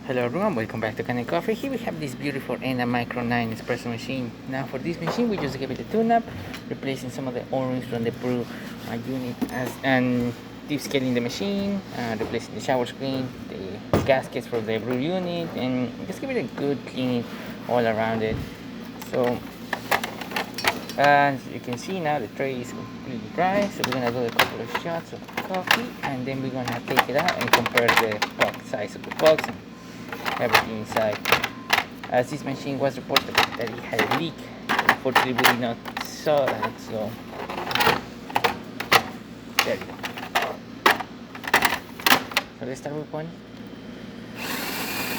Hello everyone, welcome back to Kanen Coffee. Here we have this beautiful ENA Micro 9 espresso machine. Now for this machine we just gave it a tune-up, replacing some of the O-rings from the brew unit and deep scaling the machine, replacing the shower screen, the gaskets for the brew unit, and just give it a good cleaning all around it. So as you can see now the tray is completely dry, so we're gonna do a couple of shots of coffee and then we're gonna take it out and compare the box size of the box and everything inside. As this machine was reported that it had a leak, unfortunately we did not saw that, so there you go. So let's start with one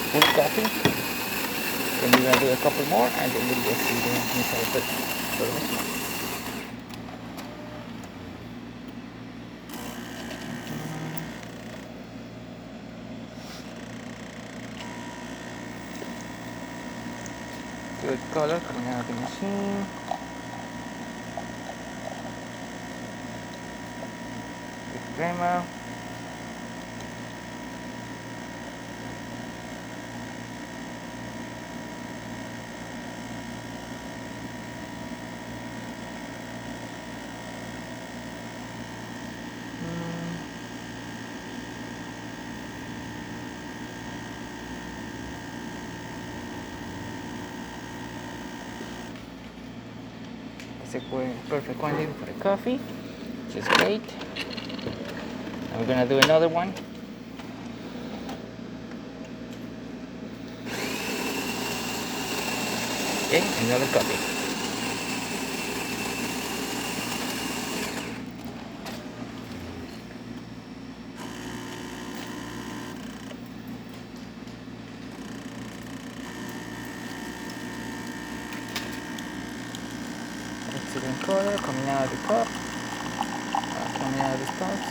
full coffee, then we're gonna do a couple more and then we'll just see the inside of the machine. Good color coming out of the machine. Good crema. It's a perfect quantity for the coffee, which is great. And we're gonna do another one. Okay, another coffee. Excellent color coming out of the cup, coming out of the cups.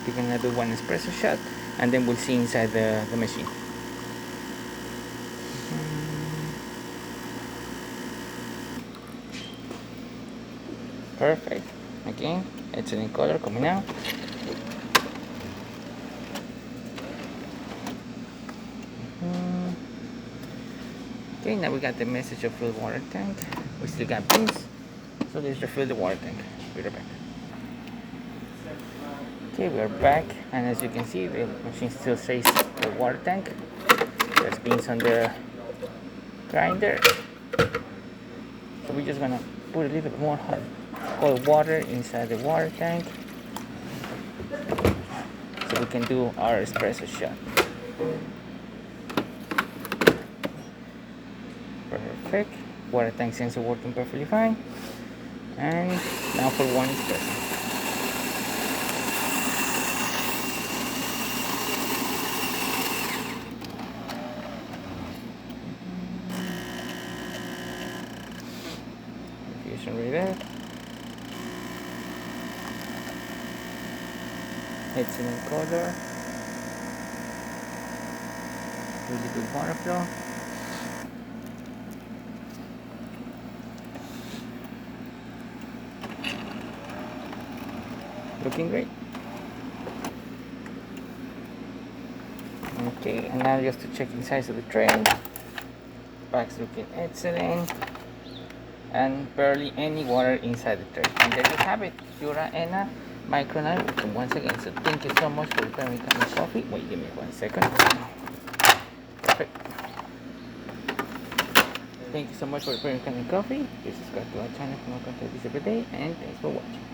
We're gonna do one espresso shot and then we'll see inside the machine. Perfect. Again, excellent color coming out. Okay, now we got the message of filled water tank. We still got beans, so let's refill the water tank. We're back. Okay, we're back, and as you can see, the machine still says the water tank. There's beans on the grinder, so we're just gonna put a little bit more cold water inside the water tank so we can do our espresso shot. Perfect. Water tank sensor working perfectly fine. And now for one espresso. Infusion right there. Excellent color. Really good water flow. Looking great. Okay, and now just to check inside of the tray. Back's looking excellent. And barely any water inside the tray. And there you have it, Jura ENA Micro 9. Once again, so thank you so much for preparing Kanen Coffee. Wait, give me 1 second. Perfect. Thank you so much for preparing Kanen Coffee. Please subscribe to our channel for more content every day, and thanks for watching.